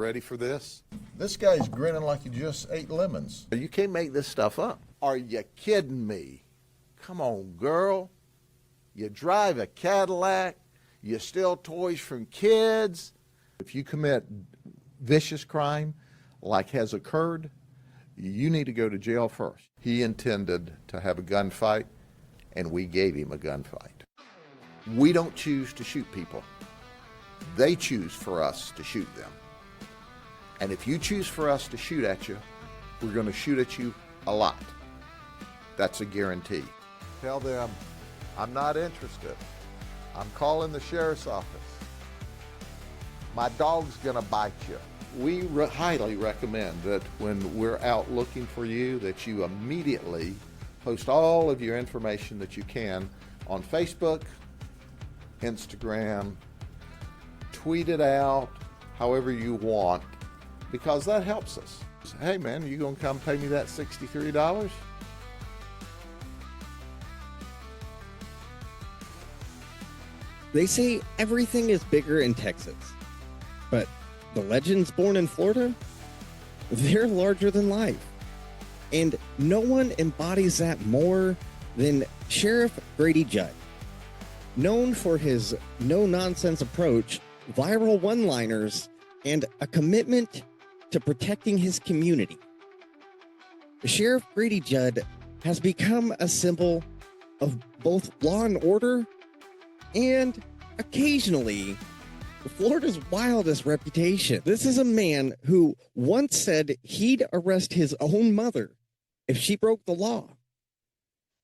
ready for this? This guy's grinning like he just ate lemons. You can't make this stuff up. Are you kidding me? Come on, girl. You drive a Cadillac. You steal toys from kids. If you commit vicious crime like has occurred, you need to go to jail first. He intended to have a gunfight, and we gave him a gunfight. We don't choose to shoot people. They choose for us to shoot them. And if you choose for us to shoot at you, we're going to shoot at you a lot. That's a guarantee. Tell them, I'm not interested. I'm calling the sheriff's office. My dog's going to bite you. We highly recommend that when we're out looking for you, that you immediately post all of your information that you can on Facebook, Instagram, tweet it out, however you want, because that helps us. Hey man, are you gonna come pay me that $63? They say everything is bigger in Texas, but the legends born in Florida, they're larger than life. And no one embodies that more than Sheriff Grady Judd. Known for his no-nonsense approach, viral one-liners, and a commitment to protecting his community. Sheriff Grady Judd has become a symbol of both law and order and occasionally Florida's wildest reputation. This is a man who once said he'd arrest his own mother if she broke the law.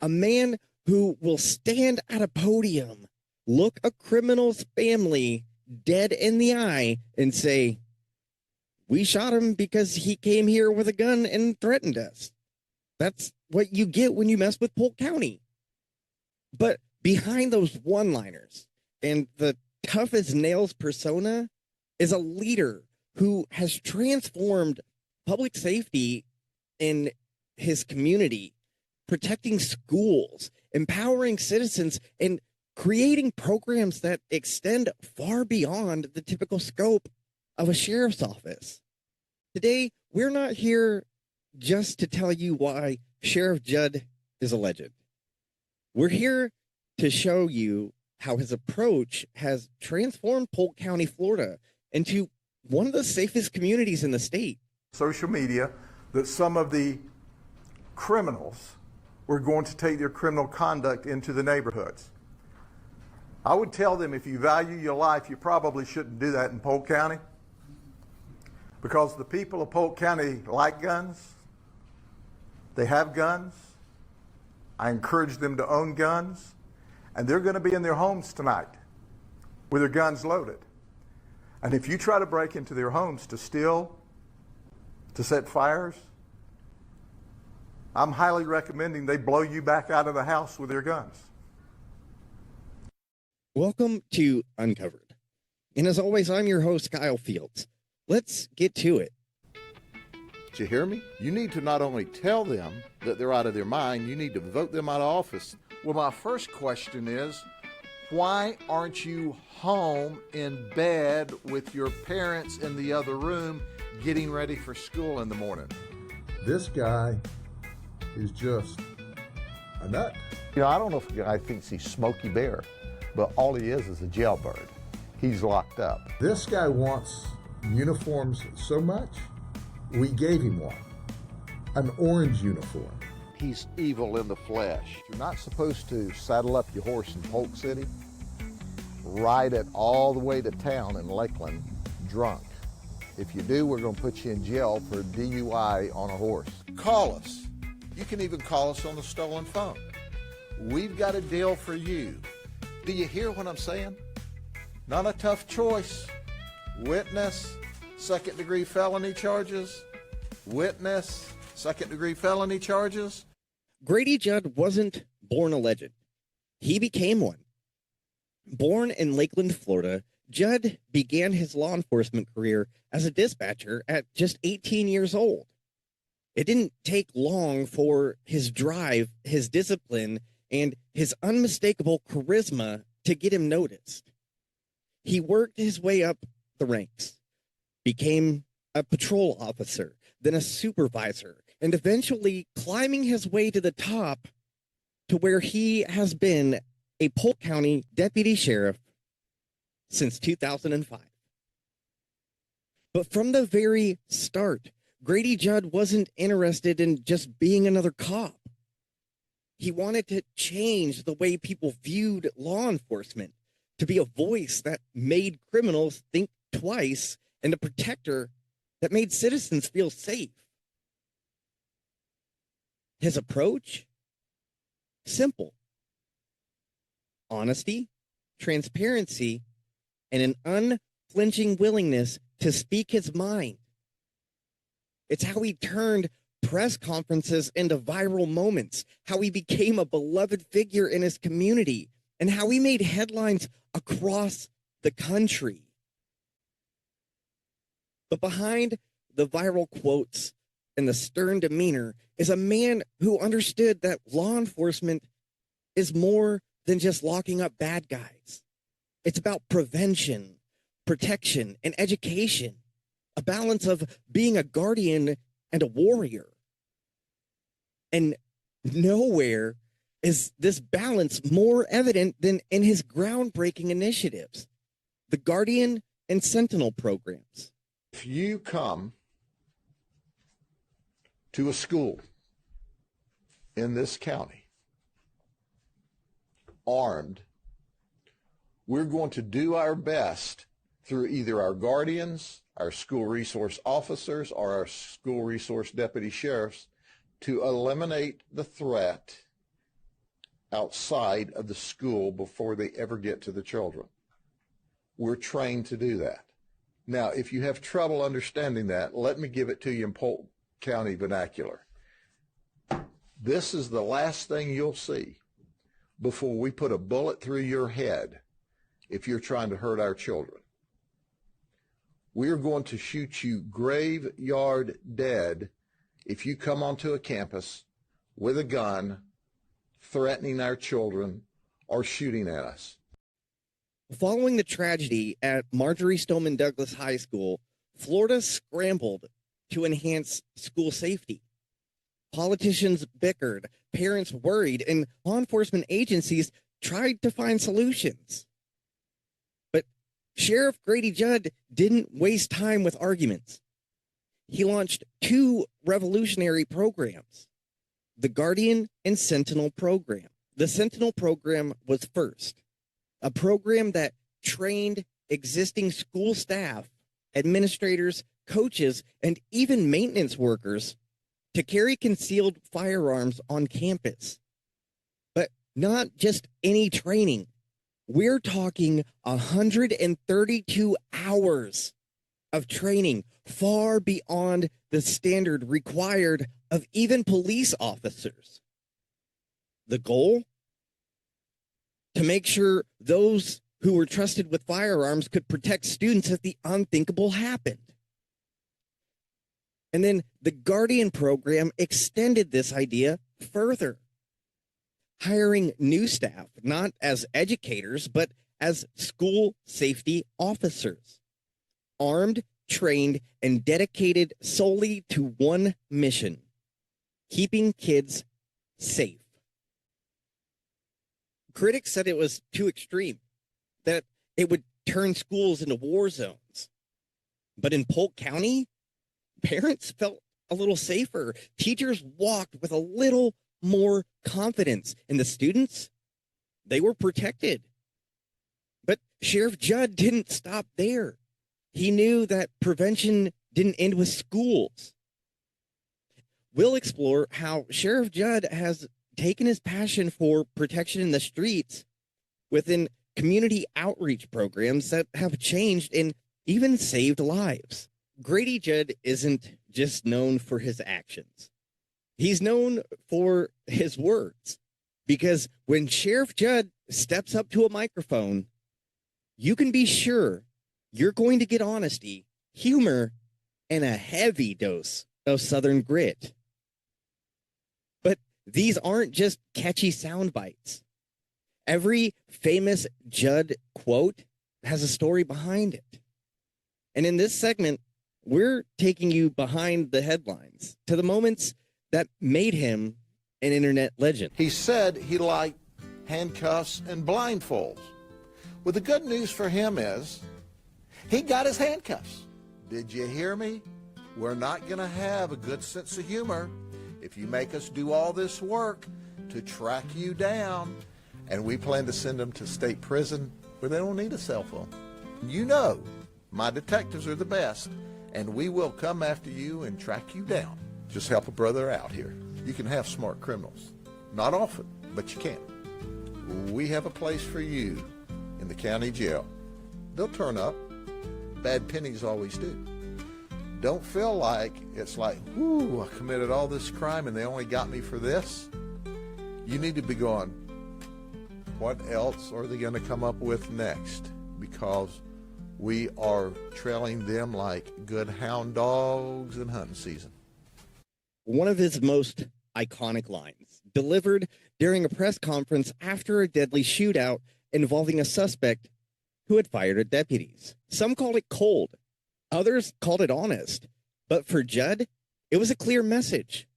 A man who will stand at a podium, look a criminal's family dead in the eye, and say, "We shot him because he came here with a gun and threatened us." That's what you get when you mess with Polk County. But behind those one-liners and the tough as nails persona is a leader who has transformed public safety in his community, protecting schools, empowering citizens, and creating programs that extend far beyond the typical scope of a sheriff's office. Today, we're not here just to tell you why Sheriff Judd is a legend. We're here to show you how his approach has transformed Polk County, Florida, into one of the safest communities in the state. Social media, that some of the criminals were going to take their criminal conduct into the neighborhoods. I would tell them, if you value your life, you probably shouldn't do that in Polk County, because the people of Polk County like guns. They have guns. I encourage them to own guns, and they're going to be in their homes tonight with their guns loaded. And if you try to break into their homes to steal, to set fires, I'm highly recommending they blow you back out of the house with their guns. Welcome to Uncovered. And as always, I'm your host, Kyle Fields. Let's get to it. Did you hear me? You need to not only tell them that they're out of their mind, you need to vote them out of office. Well, my first question is, why aren't you home in bed with your parents in the other room getting ready for school in the morning? This guy is just a nut. You know, I don't know if the guy thinks he's Smokey Bear, but all he is a jailbird. He's locked up. This guy wants uniforms so much, we gave him one. An orange uniform. He's evil in the flesh. You're not supposed to saddle up your horse in Polk City, ride it all the way to town in Lakeland drunk. If you do, we're going to put you in jail for DUI on a horse. Call us. You can even call us on the stolen phone. We've got a deal for you. Do you hear what I'm saying? Not a tough choice. Witness, second-degree felony charges. Witness, second-degree felony charges. Grady Judd wasn't born a legend. He became one. Born in Lakeland, Florida, Judd began his law enforcement career as a dispatcher at just 18 years old. It didn't take long for his drive, his discipline, and his unmistakable charisma to get him noticed. He worked his way up the ranks, became a patrol officer, then a supervisor, and eventually climbing his way to the top to where he has been a Polk County deputy sheriff since 2005. But from the very start, Grady Judd wasn't interested in just being another cop. He wanted to change the way people viewed law enforcement, to be a voice that made criminals think twice and a protector that made citizens feel safe. His approach? Simple. Honesty, transparency, and an unflinching willingness to speak his mind. It's how he turned press conferences into viral moments, how he became a beloved figure in his community, and how he made headlines across the country. But behind the viral quotes and the stern demeanor is a man who understood that law enforcement is more than just locking up bad guys. It's about prevention, protection, and education, a balance of being a guardian and a warrior. And nowhere is this balance more evident than in his groundbreaking initiatives, the Guardian and Sentinel programs. If you come to a school in this county armed, we're going to do our best through either our guardians, our school resource officers, or our school resource deputy sheriffs to eliminate the threat outside of the school before they ever get to the children. We're trained to do that. Now, if you have trouble understanding that, let me give it to you in Polk County vernacular. This is the last thing you'll see before we put a bullet through your head if you're trying to hurt our children. We're going to shoot you graveyard dead if you come onto a campus with a gun, threatening our children or shooting at us. Following the tragedy at Marjorie Stoneman Douglas High School, Florida scrambled to enhance school safety. Politicians bickered, parents worried, and law enforcement agencies tried to find solutions. But Sheriff Grady Judd didn't waste time with arguments. He launched two revolutionary programs, the Guardian and Sentinel program. The Sentinel program was first, a program that trained existing school staff, administrators, coaches, and even maintenance workers to carry concealed firearms on campus. But not just any training. We're talking 132 hours of training, far beyond the standard required of even police officers. The goal? To make sure those who were trusted with firearms could protect students if the unthinkable happened. And then the Guardian program extended this idea further, hiring new staff, not as educators, but as school safety officers, armed, trained, and dedicated solely to one mission: keeping kids safe. Critics said it was too extreme, that it would turn schools into war zones. But in Polk County, parents felt a little safer. Teachers walked with a little more confidence. And the students, they were protected. But Sheriff Judd didn't stop there. He knew that prevention didn't end with schools. We'll explore how Sheriff Judd has taken his passion for protection in the streets within community outreach programs that have changed and even saved lives. Grady Judd isn't just known for his actions. He's known for his words, because when Sheriff Judd steps up to a microphone, you can be sure you're going to get honesty, humor, and a heavy dose of Southern grit. But these aren't just catchy sound bites. Every famous Judd quote has a story behind it. And in this segment, we're taking you behind the headlines to the moments that made him an internet legend. He said he liked handcuffs and blindfolds. Well, the good news for him is he got his handcuffs. Did you hear me? We're not going to have a good sense of humor if you make us do all this work to track you down. And we plan to send them to state prison where they don't need a cell phone. You know, my detectives are the best, and we will come after you and track you down. Just help a brother out here. You can have smart criminals. Not often, but you can. We have a place for you in the county jail. They'll turn up. Bad pennies always do. Don't feel like it's like, whoo, I committed all this crime and they only got me for this. You need to be going, what else are they going to come up with next? Because we are trailing them like good hound dogs in hunting season. One of his most iconic lines, delivered during a press conference after a deadly shootout involving a suspect who had fired at deputies. Some called it cold, others called it honest. But for Judd, it was a clear message.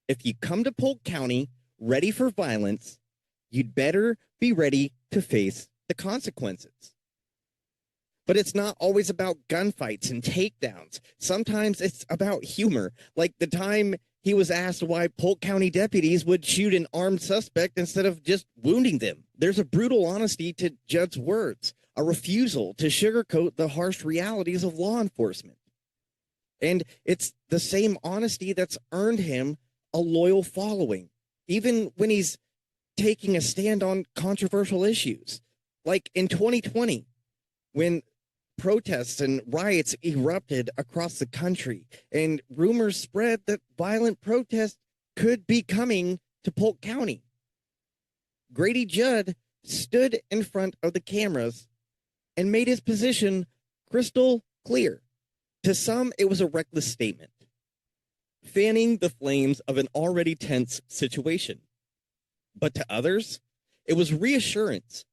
If you come to Polk County ready for violence, you'd better be ready to face the consequences. But it's not always about gunfights and takedowns. Sometimes it's about humor, like the time he was asked why Polk County deputies would shoot an armed suspect instead of just wounding them. There's a brutal honesty to Judd's words, a refusal to sugarcoat the harsh realities of law enforcement. And it's the same honesty that's earned him a loyal following, even when he's taking a stand on controversial issues. Like in 2020, when protests and riots erupted across the country, and rumors spread that violent protests could be coming to Polk County. Grady Judd stood in front of the cameras and made his position crystal clear. To some, it was a reckless statement, fanning the flames of an already tense situation. But to others, it was reassurance,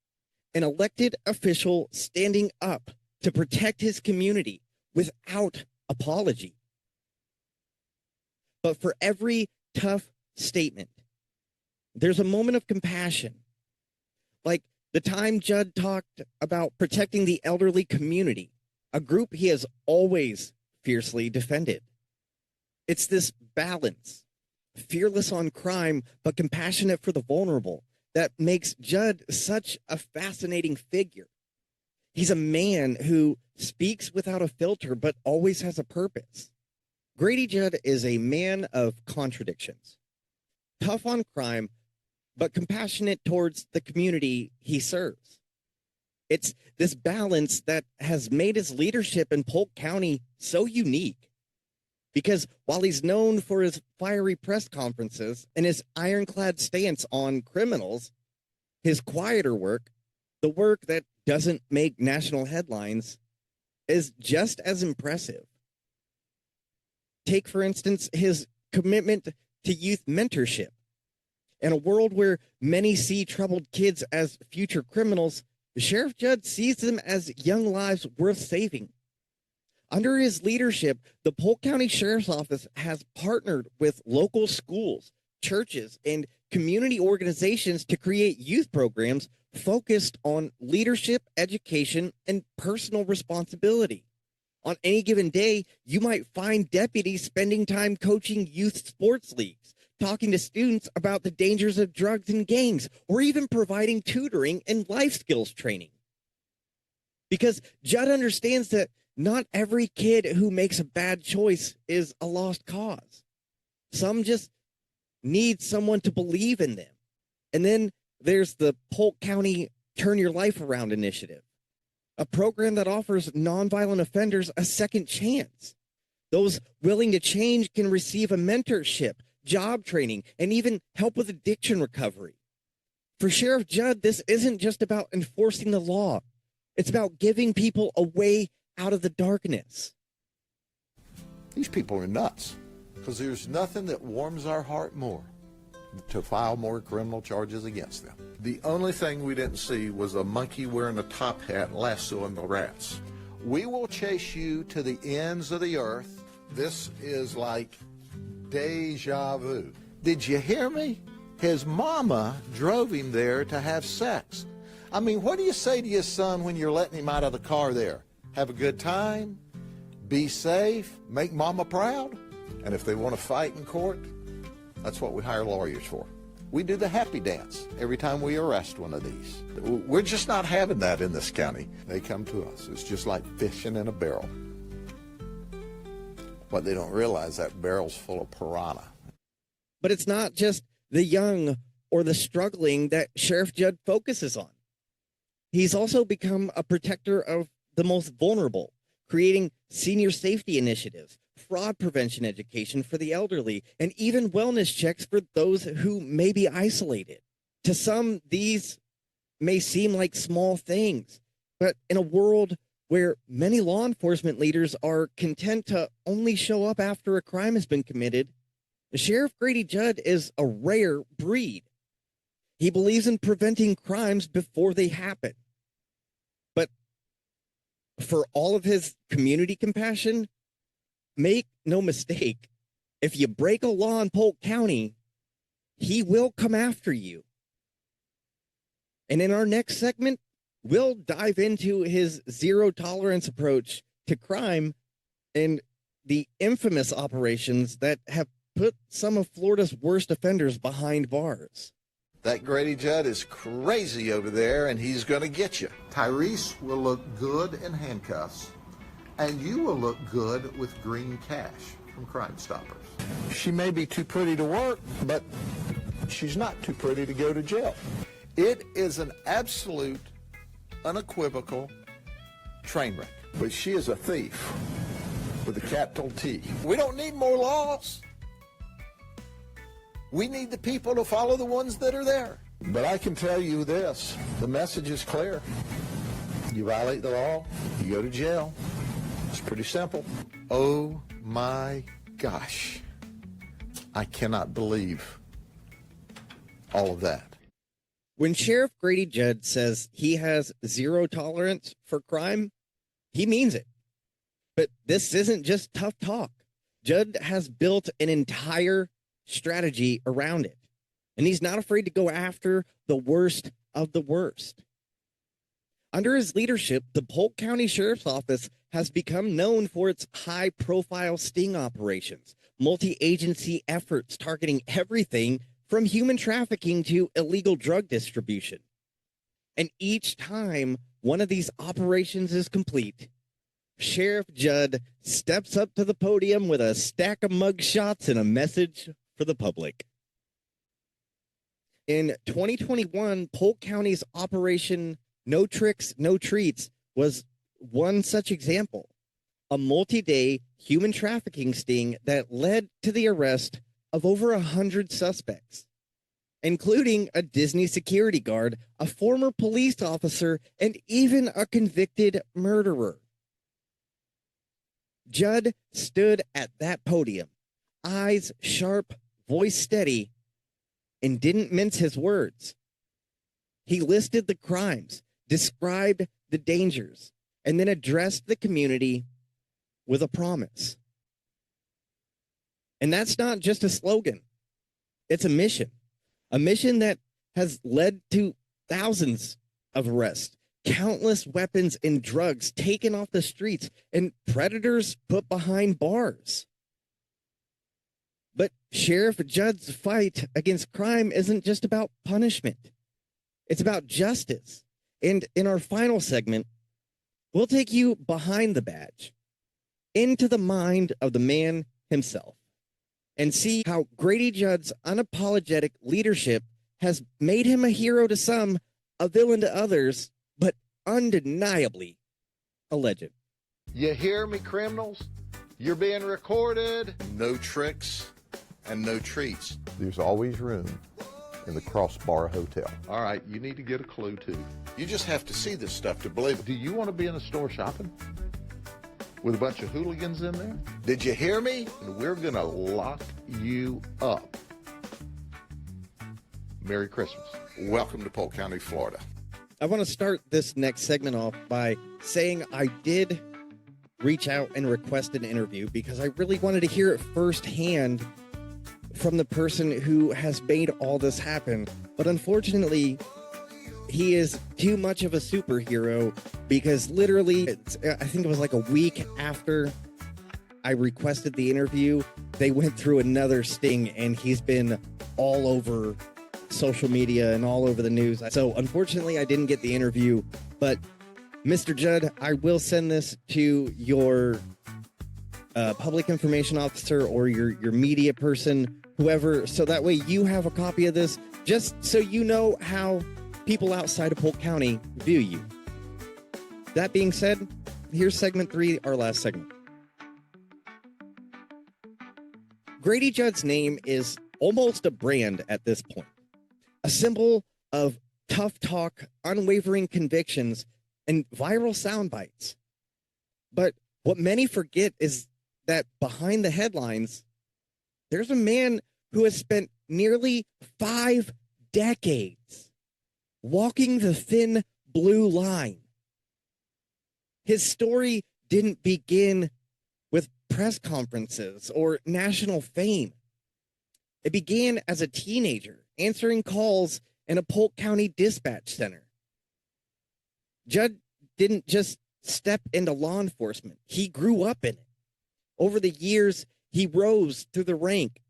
an elected official standing up to protect his community without apology. But for every tough statement, there's a moment of compassion. Like the time Judd talked about protecting the elderly community, a group he has always fiercely defended. It's this balance, fearless on crime, but compassionate for the vulnerable, that makes Judd such a fascinating figure. He's a man who speaks without a filter, but always has a purpose. Grady Judd is a man of contradictions, tough on crime, but compassionate towards the community he serves. It's this balance that has made his leadership in Polk County so unique. Because while he's known for his fiery press conferences and his ironclad stance on criminals, his quieter work, the work that doesn't make national headlines, is just as impressive. Take, for instance, his commitment to youth mentorship. In a world where many see troubled kids as future criminals, Sheriff Judd sees them as young lives worth saving. Under his leadership, the Polk County Sheriff's Office has partnered with local schools, churches, and community organizations to create youth programs focused on leadership, education, and personal responsibility. On any given day, you might find deputies spending time coaching youth sports leagues, talking to students about the dangers of drugs and gangs, or even providing tutoring and life skills training. Because Judd understands that not every kid who makes a bad choice is a lost cause. Some just need someone to believe in them. And then there's the Polk County Turn Your Life Around initiative, a program that offers nonviolent offenders a second chance. Those willing to change can receive a mentorship, job training, and even help with addiction recovery. For Sheriff Judd, this isn't just about enforcing the law. It's about giving people a way out of the darkness. These people are nuts, because there's nothing that warms our heart more to file more criminal charges against them. The only thing we didn't see was a monkey wearing a top hat lassoing the rats, We will chase you to the ends of the earth. This is like deja vu. Did you hear me? His mama drove him there to have sex. I mean, what do you say to your son when you're letting him out of the car there? Have a good time, be safe, make mama proud? And if they want to fight in court, that's what we hire lawyers for. We do the happy dance every time we arrest one of these. We're just not having that in this county. They come to us. It's just like fishing in a barrel. What they don't realize, that barrel's full of piranha. But it's not just the young or the struggling that Sheriff Judd focuses on. He's also become a protector of the most vulnerable, creating senior safety initiatives, fraud prevention education for the elderly, and even wellness checks for those who may be isolated. To some, these may seem like small things, but in a world where many law enforcement leaders are content to only show up after a crime has been committed, Sheriff Grady Judd is a rare breed. He believes in preventing crimes before they happen. But for all of his community compassion, make no mistake, if you break a law in Polk County, he will come after you. And in our next segment, we'll dive into his zero tolerance approach to crime and the infamous operations that have put some of Florida's worst offenders behind bars. That Grady Judd is crazy over there, and he's going to get you. Tyrese will look good in handcuffs, and you will look good with green cash from Crime Stoppers. She may be too pretty to work, but she's not too pretty to go to jail. It is an absolute, unequivocal train wreck. But she is a thief with a capital T. We don't need more laws. We need the people to follow the ones that are there. But I can tell you this, the message is clear. You violate the law, you go to jail. It's pretty simple. Oh my gosh. I cannot believe all of that. When Sheriff Grady Judd says he has zero tolerance for crime, he means it. But this isn't just tough talk. Judd has built an entire strategy around it, and he's not afraid to go after the worst of the worst. Under his leadership, the Polk County Sheriff's Office has become known for its high-profile sting operations, multi-agency efforts targeting everything from human trafficking to illegal drug distribution. And each time one of these operations is complete, Sheriff Judd steps up to the podium with a stack of mugshots and a message for the public. In 2021, Polk County's Operation No Tricks, No Treats was one such example, a multi-day human trafficking sting that led to the arrest of over 100 suspects, including a Disney security guard, a former police officer, and even a convicted murderer. Judd stood at that podium, eyes sharp, voice steady, and didn't mince his words. He listed the crimes, described the dangers, and then addressed the community with a promise. And that's not just a slogan. It's a mission that has led to thousands of arrests, countless weapons and drugs taken off the streets, and predators put behind bars. But Sheriff Judd's fight against crime isn't just about punishment. It's about justice. And in our final segment, we'll take you behind the badge, into the mind of the man himself, and see how Grady Judd's unapologetic leadership has made him a hero to some, a villain to others, but undeniably a legend. You hear me, criminals? You're being recorded. No tricks and no treats. There's always room in the Crossbar Hotel. All right, you need to get a clue, too. You just have to see this stuff to believe it. Do you want to be in a store shopping with a bunch of hooligans in there? Did you hear me? We're going to lock you up. Merry Christmas. Welcome to Polk County, Florida. I want to start this next segment off by saying I did reach out and request an interview because I really wanted to hear it firsthand from the person who has made all this happen. But unfortunately, he is too much of a superhero because literally, I think it was like a week after I requested the interview, they went through another sting, and he's been all over social media and all over the news. So unfortunately, I didn't get the interview, but Mr. Judd, I will send this to your public information officer or your media person, whoever, so that way you have a copy of this, just so you know how people outside of Polk County view you. That being said, here's segment 3, our last segment. Grady Judd's name is almost a brand at this point, a symbol of tough talk, unwavering convictions, and viral sound bites. But what many forget is that behind the headlines, there's a man who has spent nearly 5 decades walking the thin blue line. His story didn't begin with press conferences or national fame. It began as a teenager answering calls in a Polk County dispatch center. Judd didn't just step into law enforcement. He grew up in it. Over the years, he rose through the rank,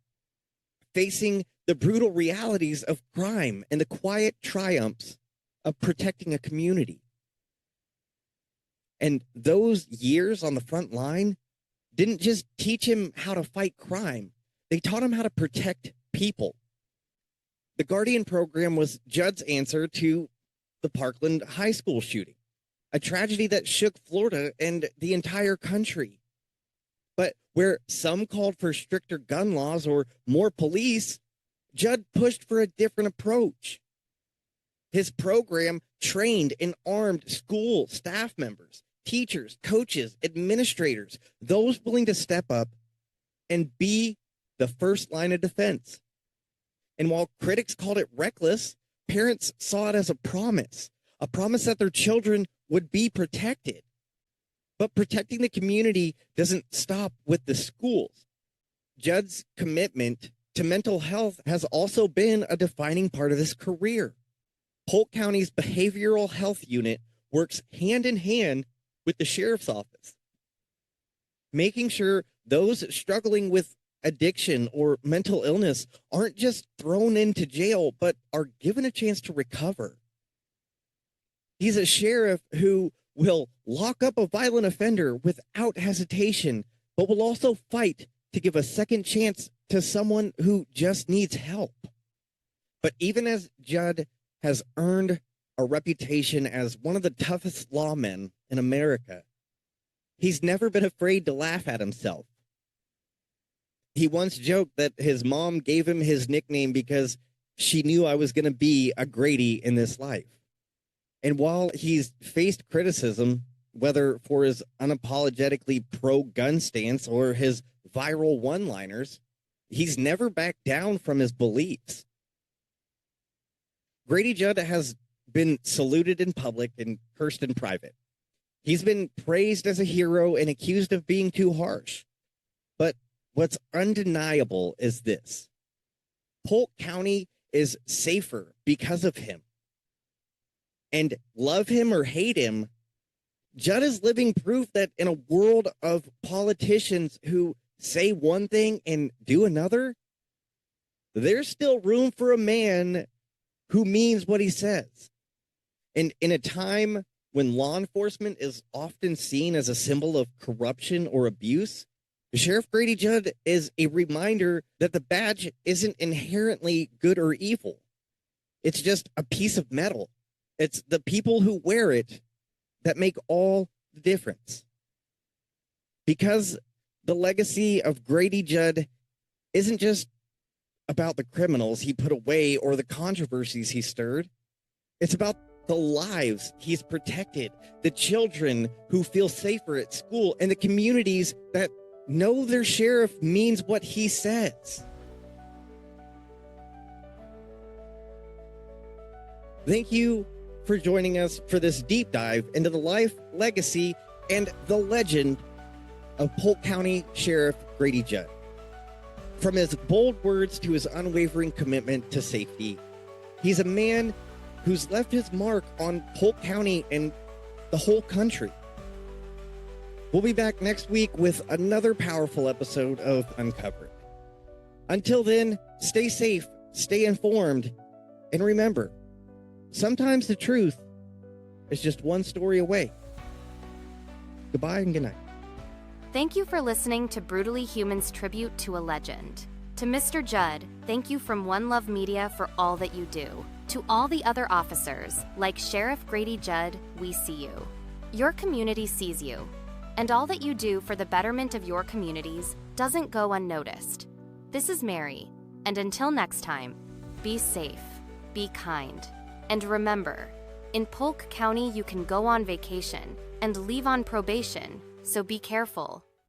facing the brutal realities of crime and the quiet triumphs of protecting a community. And those years on the front line didn't just teach him how to fight crime. They taught him how to protect people. The Guardian program was Judd's answer to the Parkland High School shooting, a tragedy that shook Florida and the entire country. But where some called for stricter gun laws or more police, Judd pushed for a different approach. His program trained and armed school staff members, teachers, coaches, administrators, those willing to step up and be the first line of defense. And while critics called it reckless, parents saw it as a promise that their children would be protected. But protecting the community doesn't stop with the schools. Judd's commitment to mental health has also been a defining part of his career. Polk County's behavioral health unit works hand in hand with the sheriff's office, making sure those struggling with addiction or mental illness aren't just thrown into jail, but are given a chance to recover. He's a sheriff who will lock up a violent offender without hesitation, but will also fight to give a second chance to someone who just needs help. But even as Judd has earned a reputation as one of the toughest lawmen in America, he's never been afraid to laugh at himself. He once joked that his mom gave him his nickname because she knew I was going to be a Grady in this life. And while he's faced criticism, whether for his unapologetically pro-gun stance or his viral one-liners, he's never backed down from his beliefs. Grady Judd has been saluted in public and cursed in private. He's been praised as a hero and accused of being too harsh. But what's undeniable is this: Polk County is safer because of him. And love him or hate him, Judd is living proof that in a world of politicians who say one thing and do another, there's still room for a man who means what he says. And in a time when law enforcement is often seen as a symbol of corruption or abuse, Sheriff Grady Judd is a reminder that the badge isn't inherently good or evil. It's just a piece of metal. It's the people who wear it that make all the difference. Because the legacy of Grady Judd isn't just about the criminals he put away or the controversies he stirred. It's about the lives he's protected, the children who feel safer at school, and the communities that know their sheriff means what he says. Thank you for joining us for this deep dive into the life, legacy, and the legend of Polk County Sheriff Grady Judd. From his bold words to his unwavering commitment to safety, he's a man who's left his mark on Polk County and the whole country. We'll be back next week with another powerful episode of Uncovered. Until then, stay safe, stay informed, and remember, sometimes the truth is just one story away. Goodbye and good night. Thank you for listening to Brutally Human's tribute to a legend. To Mr. Judd, thank you from One Love Media for all that you do. To all the other officers, like Sheriff Grady Judd, we see you. Your community sees you, and all that you do for the betterment of your communities doesn't go unnoticed. This is Mary, and until next time, be safe, be kind, and remember, in Polk County you can go on vacation and leave on probation, so be careful.